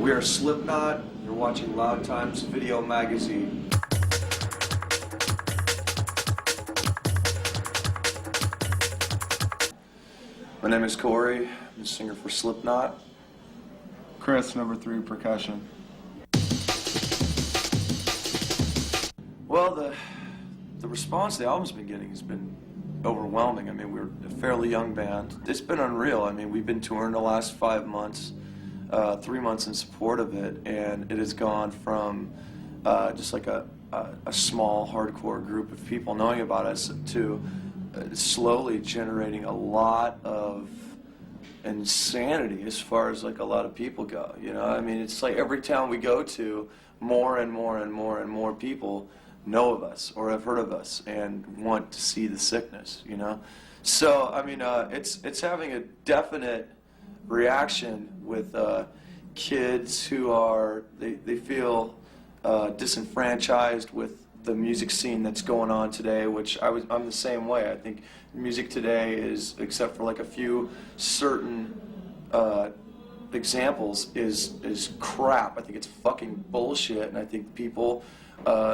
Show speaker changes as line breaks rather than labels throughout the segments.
We are Slipknot. You're watching Loud Times Video Magazine. My name is Corey. I'm a singer for Slipknot.
Chris, number 3, percussion.
Well, the response the album's been getting has been overwhelming. I mean, we're a fairly young band. It's been unreal. I mean, we've been touring the last 5 months, 3 months in support of it, and it has gone from just like a small hardcore group of people knowing about us to slowly generating a lot of insanity as far as like a lot of people go. You know, I mean, it's like every town we go to, more and more and more and more people know of us or have heard of us and want to see the sickness, you know. So I mean, it's having a definite reaction with kids who are they feel disenfranchised with the music scene that's going on today, which I'm the same way. I think music today is, except for like a few certain examples, is crap. I think it's fucking bullshit, and I think people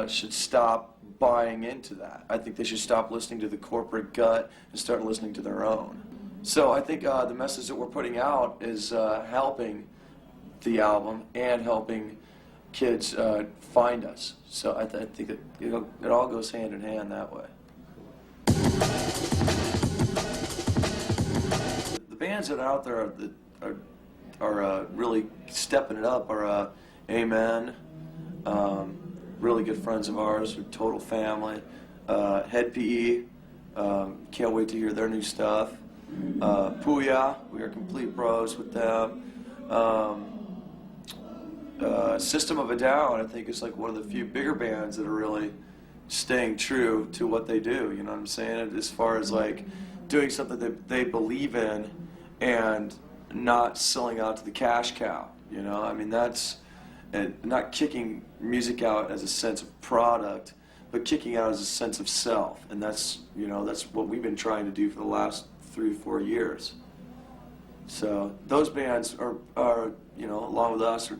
should stop buying into that. I think they should stop listening to the corporate gut and start listening to their own. So I think the message that we're putting out is helping the album and helping kids find us. So I think that it all goes hand in hand that way. The bands that are out there are really stepping it up are Amen, really good friends of ours, are total family. Head PE, can't wait to hear their new stuff. Puya, we are complete bros with them. System of a Down, I think, is like one of the few bigger bands that are really staying true to what they do, you know what I'm saying? As far as like doing something that they believe in and not selling out to the cash cow, you know? I mean, that's not kicking music out as a sense of product, but kicking out as a sense of self. And that's, you know, that's what we've been trying to do for the last 3 or 4 years. So those bands are you know, along with us, are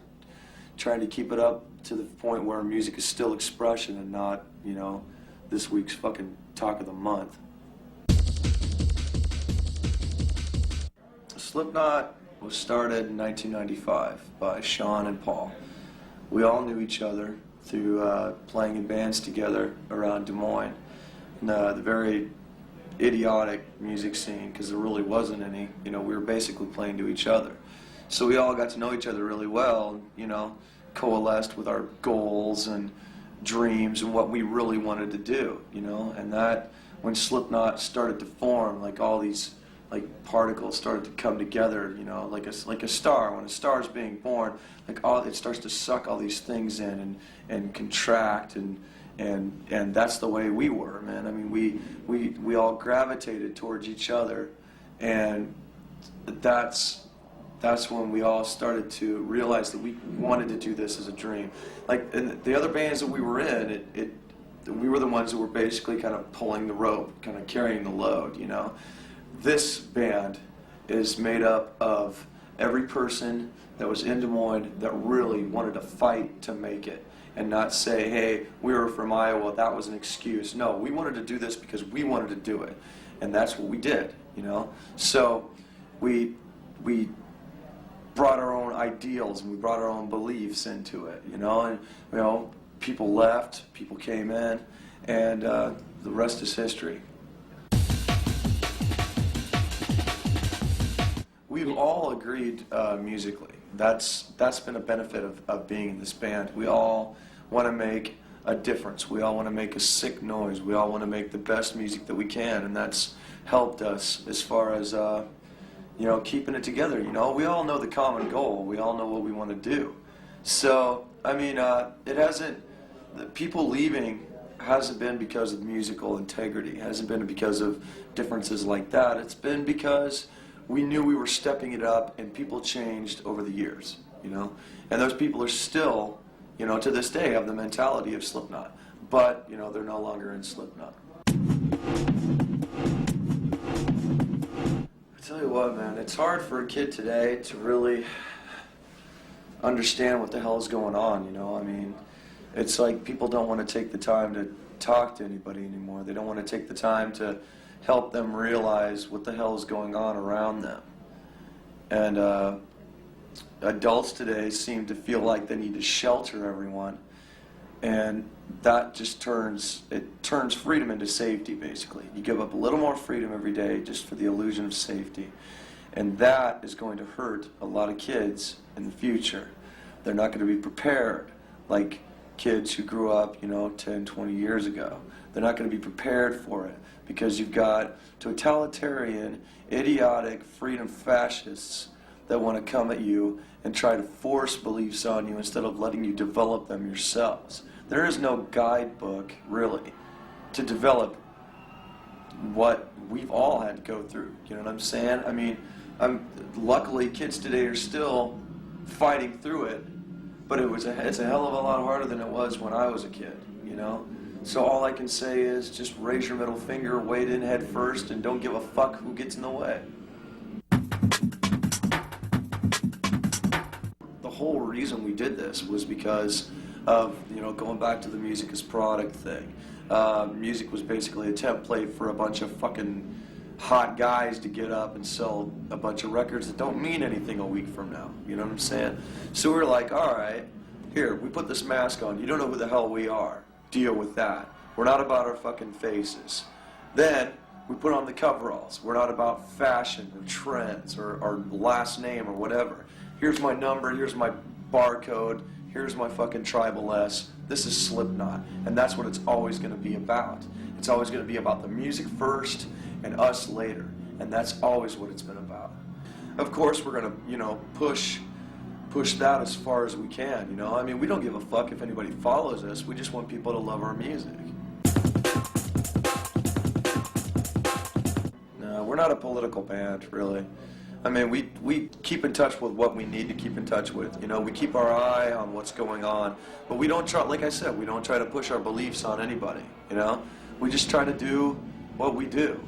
trying to keep it up to the point where music is still expression and not, you know, this week's fucking talk of the month. Slipknot was started in 1995 by Sean and Paul. We all knew each other through playing in bands together around Des Moines. And, the very idiotic music scene, because there really wasn't any. You know, we were basically playing to each other. So we all got to know each other really well, you know, coalesced with our goals and dreams and what we really wanted to do, you know. And that, when Slipknot started to form, like all these like particles started to come together, you know, like a star. When a star is being born, like it starts to suck all these things in and contract, and that's the way we were, man. I mean, we all gravitated towards each other, and that's when we all started to realize that we wanted to do this as a dream. Like in the other bands that we were in, we were the ones that were basically kind of pulling the rope, kind of carrying the load, you know. This band is made up of every person that was in Des Moines that really wanted to fight to make it and not say, hey, we were from Iowa, that was an excuse. No, we wanted to do this because we wanted to do it, and that's what we did, you know. So we brought our own ideals and we brought our own beliefs into it, you know. And you know, people left, people came in, and the rest is history. We've all agreed musically. That's been a benefit of being in this band. We all want to make a difference. We all want to make a sick noise. We all want to make the best music that we can, and that's helped us as far as you know, keeping it together. You know, we all know the common goal. We all know what we want to do. So I mean, the people leaving hasn't been because of musical integrity. It hasn't been because of differences like that. It's been because we knew we were stepping it up, and people changed over the years, you know. And those people are still, you know, to this day have the mentality of Slipknot, but, you know, they're no longer in Slipknot. I tell you what, man, it's hard for a kid today to really understand what the hell is going on, you know? I mean, it's like people don't want to take the time to talk to anybody anymore. They don't want to take the time to help them realize what the hell is going on around them. And adults today seem to feel like they need to shelter everyone, and that just turns freedom into safety, basically. You give up a little more freedom every day just for the illusion of safety. And that is going to hurt a lot of kids in the future. They're not going to be prepared like kids who grew up, 10, 20 years ago. They're not going to be prepared for it because you've got totalitarian, idiotic, freedom fascists that want to come at you and try to force beliefs on you instead of letting you develop them yourselves. There is no guidebook, really, to develop what we've all had to go through. You know what I'm saying? I mean, luckily kids today are still fighting through it, but it's a hell of a lot harder than it was when I was a kid, you know? So all I can say is just raise your middle finger, wade in head first, and don't give a fuck who gets in the way. The whole reason we did this was because of, going back to the music as product thing. Music was basically a template for a bunch of fucking hot guys to get up and sell a bunch of records that don't mean anything a week from now. You know what I'm saying? So we were like, all right, here, we put this mask on. You don't know who the hell we are. Deal with that. We're not about our fucking faces. Then we put on the coveralls. We're not about fashion or trends or our last name or whatever. Here's my number, here's my barcode, here's my fucking tribal S. This is Slipknot. And that's what it's always going to be about. It's always going to be about the music first and us later. And that's always what it's been about. Of course, we're going to, push that as far as we can, I mean, we don't give a fuck if anybody follows us. We just want people to love our music. No, we're not a political band, really. I mean, we keep in touch with what we need to keep in touch with. We keep our eye on what's going on. But we don't try, like I said, we don't try to push our beliefs on anybody, We just try to do what we do.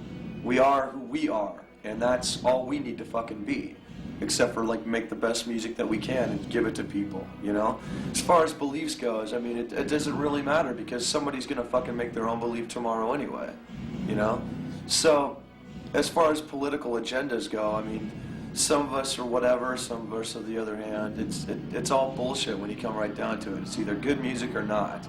We are who we are, and that's all we need to fucking be. Except for, make the best music that we can and give it to people, As far as beliefs goes, I mean, it doesn't really matter because somebody's gonna fucking make their own belief tomorrow anyway, So, as far as political agendas go, I mean, some of us are whatever, some of us, on the other hand, it's all bullshit when you come right down to it. It's either good music or not.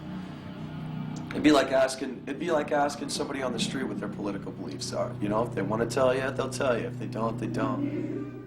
It'd be like asking somebody on the street what their political beliefs are. If they want to tell you, they'll tell you. If they don't, they don't.